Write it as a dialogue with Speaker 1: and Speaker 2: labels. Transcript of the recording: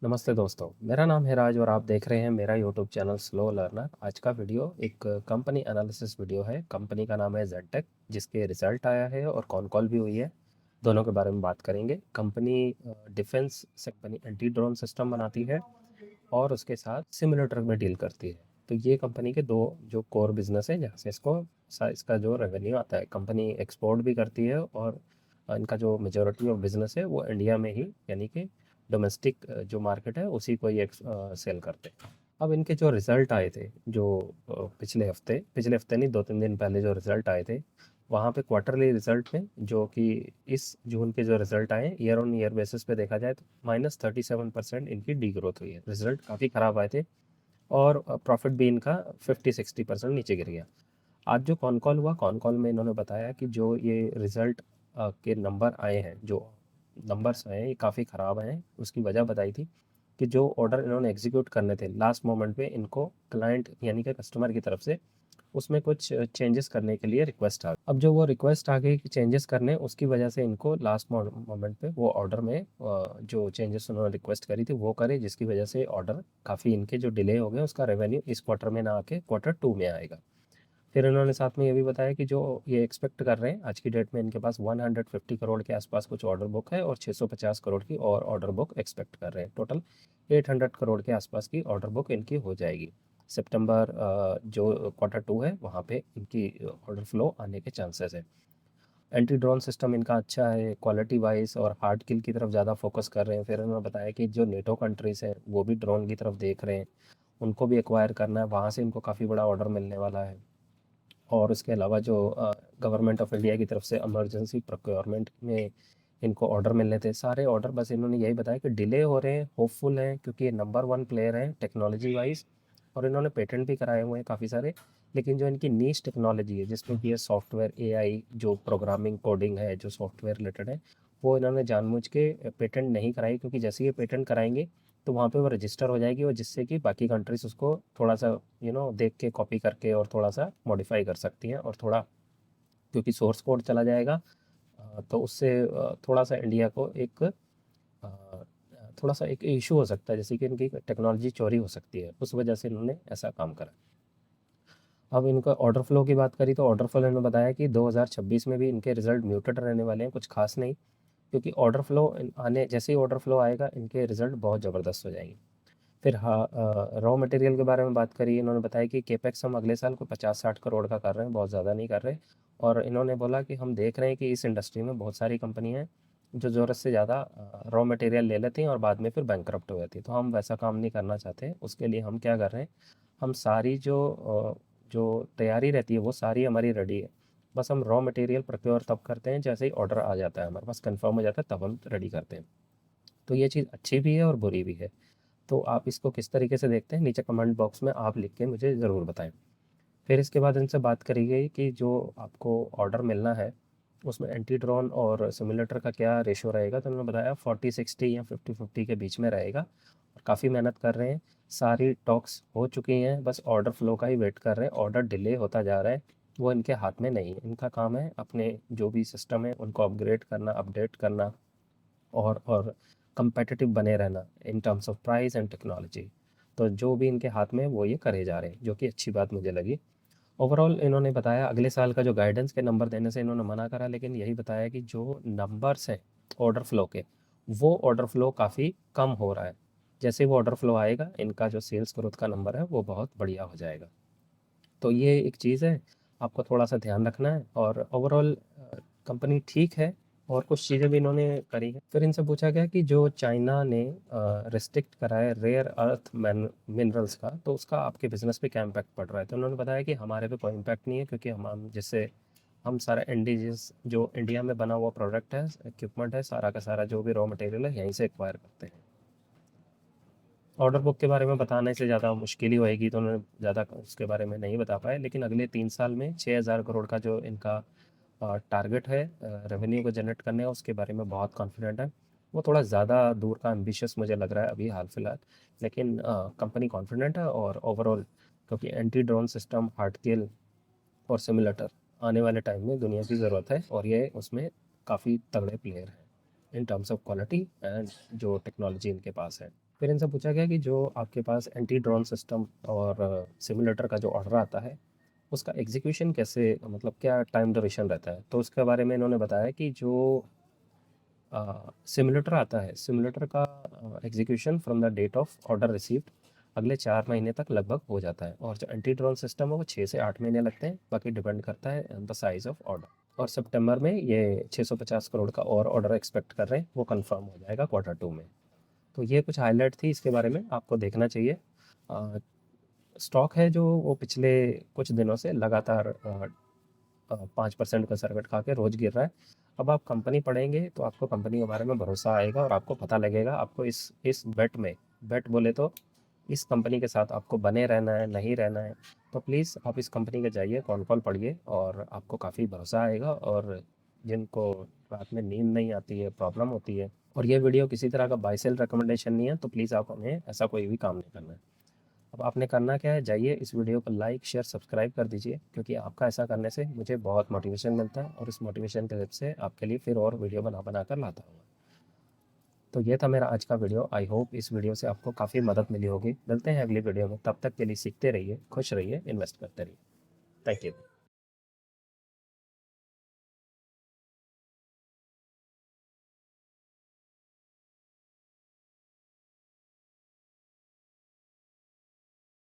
Speaker 1: नमस्ते दोस्तों, मेरा नाम है राज और आप देख रहे हैं मेरा यूट्यूब चैनल स्लो लर्नर। आज का वीडियो एक कंपनी एनालिसिस वीडियो है। कंपनी का नाम है जेडटेक, जिसके रिजल्ट आया है और कौन कॉल भी हुई है, दोनों के बारे में बात करेंगे। कंपनी डिफेंस से कंपनी एंटी ड्रोन सिस्टम बनाती है और उसके साथ सिमुलेटर में डील करती है। तो ये कंपनी के दो जो कोर बिजनेस है, जहाँ से इसका जो रेवेन्यू आता है। कंपनी एक्सपोर्ट भी करती है और इनका जो मेजोरिटी ऑफ बिजनेस है वो इंडिया में ही, यानी कि डोमेस्टिक जो मार्केट है उसी को ये सेल करते हैं। अब इनके जो रिज़ल्ट आए थे, जो पिछले हफ्ते नहीं, 2-3 दिन पहले जो रिज़ल्ट आए थे, वहाँ पे क्वार्टरली रिज़ल्ट में, जो कि इस जून के जो रिज़ल्ट आए ईयर ऑन ईयर बेसिस पे देखा जाए तो -37% इनकी डी ग्रोथ हुई है। रिज़ल्ट काफ़ी ख़राब आए थे और प्रॉफिट भी इनका 50-60% नीचे गिर गया। आज जो कॉन कॉल हुआ, कॉन कॉल में इन्होंने बताया कि जो ये रिज़ल्ट के नंबर आए हैं, जो नंबर्स आए हैं, ये काफ़ी ख़राब आए हैं। उसकी वजह बताई थी कि जो ऑर्डर इन्होंने एग्जीक्यूट करने थे लास्ट मोमेंट पे, इनको क्लाइंट यानी कि कस्टमर की तरफ से उसमें कुछ चेंजेस करने के लिए रिक्वेस्ट आ गई। अब जो वो रिक्वेस्ट आ गई कि चेंजेस करने, उसकी वजह से इनको लास्ट मोमेंट पे वो ऑर्डर में जो चेंजेस उन्होंने रिक्वेस्ट करी थी वो करे, जिसकी वजह से ऑर्डर काफ़ी इनके जो डिले हो गए, उसका रेवेन्यू इस क्वार्टर में ना आके क्वार्टर 2 में आएगा। फिर इन्होंने साथ में ये भी बताया कि जो ये एक्सपेक्ट कर रहे हैं, आज की डेट में इनके पास 150 करोड़ के आसपास कुछ ऑर्डर बुक है और 650 करोड़ की और ऑर्डर बुक एक्सपेक्ट कर रहे हैं। टोटल 800 करोड़ के आसपास की ऑर्डर बुक इनकी हो जाएगी। सितंबर जो क्वार्टर 2 है, वहाँ पे इनकी ऑर्डर फ्लो आने के चांसेस है। एंटी ड्रोन सिस्टम इनका अच्छा है क्वालिटी वाइज, और हार्ड किल की तरफ ज़्यादा फोकस कर रहे हैं। फिर उन्होंने बताया कि जो नेटो कंट्रीज़ हैं वो भी ड्रोन की तरफ देख रहे हैं, उनको भी एक्वायर करना है, वहाँ से इनको काफ़ी बड़ा ऑर्डर मिलने वाला है। और उसके अलावा जो गवर्नमेंट ऑफ इंडिया की तरफ से इमरजेंसी प्रोक्योरमेंट में इनको ऑर्डर मिलने थे, सारे ऑर्डर, बस इन्होंने यही बताया कि डिले हो रहे हैं। होपफुल हैं क्योंकि ये नंबर 1 प्लेयर हैं टेक्नोलॉजी वाइज, और इन्होंने पेटेंट भी कराए हुए हैं काफ़ी सारे। लेकिन जो इनकी नीश टेक्नोलॉजी है, जिसमें कि ये सॉफ्टवेयर एआई, जो प्रोग्रामिंग कोडिंग है, जो सॉफ्टवेयर रिलेटेड है, वो इन्होंने जानबूझ के पेटेंट नहीं कराई, क्योंकि जैसे ये पेटेंट कराएंगे तो वहाँ पे वो रजिस्टर हो जाएगी, और जिससे कि बाकी कंट्रीज उसको थोड़ा सा देख के कॉपी करके और थोड़ा सा मॉडिफाई कर सकती हैं। और थोड़ा, क्योंकि सोर्स कोड चला जाएगा, तो उससे थोड़ा सा इंडिया को एक थोड़ा सा एक इशू हो सकता है, जैसे कि इनकी टेक्नोलॉजी चोरी हो सकती है। उस वजह से इन्होंने ऐसा काम करा। अब इनका ऑर्डर फ्लो की बात करी तो ऑर्डर फ्लो इन्होंने बताया कि 2026 में भी इनके रिजल्ट म्यूटेड रहने वाले हैं, कुछ खास नहीं। क्योंकि ऑर्डर फ्लो आने, जैसे ही ऑर्डर फ्लो आएगा, इनके रिजल्ट बहुत ज़बरदस्त हो जाएंगे। फिर हाँ, रॉ मटेरियल के बारे में बात करी। इन्होंने बताया कि केपेक्स हम अगले साल को 50-60 करोड़ का कर रहे हैं, बहुत ज़्यादा नहीं कर रहे। और इन्होंने बोला कि हम देख रहे हैं कि इस इंडस्ट्री में बहुत सारी कंपनियां हैं जो ज़रूरत से ज़्यादा रॉ मटेरियल ले लेती हैं और बाद में फिर बैंकरप्ट हो जाती है। तो हम वैसा काम नहीं करना चाहते। उसके लिए हम क्या कर रहे हैं, हम सारी जो तैयारी रहती है वो सारी हमारी रेडी है। बस हम रॉ मटेरियल प्रोक्योर तब करते हैं जैसे ही ऑर्डर आ जाता है, हमारे पास कंफर्म हो जाता है, तब हम रेडी करते हैं। तो ये चीज़ अच्छी भी है और बुरी भी है। तो आप इसको किस तरीके से देखते हैं, नीचे कमेंट बॉक्स में आप लिख के मुझे ज़रूर बताएं। फिर इसके बाद इनसे बात करी गई कि जो आपको ऑर्डर मिलना है, उसमें एंटी ड्रोन और सिमुलेटर का क्या रेशो रहेगा। तो उन्होंने बताया 40-60 या 50-50 के बीच में रहेगा, और काफ़ी मेहनत कर रहे हैं। सारी टॉक्स हो चुकी हैं, बस ऑर्डर फ्लो का ही वेट कर रहे हैं। ऑर्डर डिले होता जा रहा है, वो इनके हाथ में नहीं है। इनका काम है अपने जो भी सिस्टम है उनको अपग्रेड करना, अपडेट करना, और कंपेटिटिव बने रहना in terms of price and technology. तो जो भी इनके हाथ में वो ये करे जा रहे हैं, जो कि अच्छी बात मुझे लगी। ओवरऑल इन्होंने बताया अगले साल का जो गाइडेंस के नंबर देने से इन्होंने मना करा, लेकिन यही बताया कि जो नंबर्स हैं ऑर्डर फ्लो के, वो ऑर्डर फ्लो काफ़ी कम हो रहा है। जैसे वो ऑर्डर फ्लो आएगा, इनका जो सेल्स ग्रोथ का नंबर है वो बहुत बढ़िया हो जाएगा। तो ये एक चीज़ है, आपको थोड़ा सा ध्यान रखना है। और ओवरऑल कंपनी ठीक है, और कुछ चीज़ें भी इन्होंने करी है। फिर इनसे पूछा गया कि जो चाइना ने रिस्ट्रिक्ट करा है रेयर अर्थ मिनरल्स का, तो उसका आपके बिजनेस पे क्या इम्पैक्ट पड़ रहा है। तो उन्होंने बताया कि हमारे पे कोई इम्पैक्ट नहीं है, क्योंकि हम जिससे हम सारा इंडिजियस जो इंडिया में बना हुआ प्रोडक्ट है, इक्विपमेंट है, सारा का सारा जो भी रॉ मटेरियल है यहीं से एक्वायर करते हैं। ऑर्डर बुक के बारे में बताने से ज़्यादा मुश्किल ही होएगी, तो उन्होंने ज़्यादा उसके बारे में नहीं बता पाए। लेकिन अगले 3 साल में 6,000 करोड़ का जो इनका टारगेट है रेवेन्यू को जनरेट करने का, उसके बारे में बहुत कॉन्फिडेंट है। वो थोड़ा ज़्यादा दूर का एम्बिशियस मुझे लग रहा है अभी हाल फिलहाल, लेकिन कंपनी कॉन्फिडेंट है। और ओवरऑल, क्योंकि एंटी ड्रोन सिस्टम, हार्ट किल और सिमुलेटर आने वाले टाइम में दुनिया की ज़रूरत है, और ये उसमें काफ़ी तगड़े प्लेयर हैं in terms of quality and जो टेक्नोलॉजी इनके पास है। फिर इनसे पूछा गया कि जो आपके पास एंटी ड्रोन सिस्टम और सिमुलेटर का जो ऑर्डर आता है, उसका एग्जीक्यूशन कैसे, मतलब क्या टाइम ड्यूरेशन रहता है। तो उसके बारे में इन्होंने बताया कि जो सिमुलेटर आता है, सिमुलेटर का execution from the date of order received अगले 4 महीने तक लगभग हो जाता है, और जो एंटी ड्रोन सिस्टम है वो 6 से 8 महीने लगते हैं, बाकी डिपेंड करता है on the size of order. और सितंबर में ये 650 करोड़ का और ऑर्डर एक्सपेक्ट कर रहे हैं, वो कंफर्म हो जाएगा Q2 में। तो ये कुछ हाईलाइट थी, इसके बारे में आपको देखना चाहिए। स्टॉक है जो वो पिछले कुछ दिनों से लगातार 5% का सर्किट खा के रोज़ गिर रहा है। अब आप कंपनी पढ़ेंगे तो आपको कंपनी के बारे में भरोसा आएगा और आपको पता लगेगा आपको इस बेट बोले तो इस कंपनी के साथ आपको बने रहना है, नहीं रहना है। तो प्लीज़ आप इस कंपनी के जाइए, कॉन कॉल पढ़िए, और आपको काफ़ी भरोसा आएगा। और जिनको रात में नींद नहीं आती है, प्रॉब्लम होती है, और ये वीडियो किसी तरह का बाय सेल रिकमेंडेशन नहीं है, तो प्लीज़ आप हमें ऐसा कोई भी काम नहीं करना है। अब आपने करना क्या है, जाइए इस वीडियो को लाइक शेयर सब्सक्राइब कर दीजिए, क्योंकि आपका ऐसा करने से मुझे बहुत मोटिवेशन मिलता है, और इस मोटिवेशन की वजह से आपके लिए फिर और वीडियो बना कर लाता हूँ। तो ये था मेरा आज का वीडियो। आई होप इस वीडियो से आपको काफ़ी मदद मिली होगी। मिलते हैं अगली वीडियो में, तब तक के लिए सीखते रहिए, खुश रहिए, इन्वेस्ट करते रहिए। Thank you.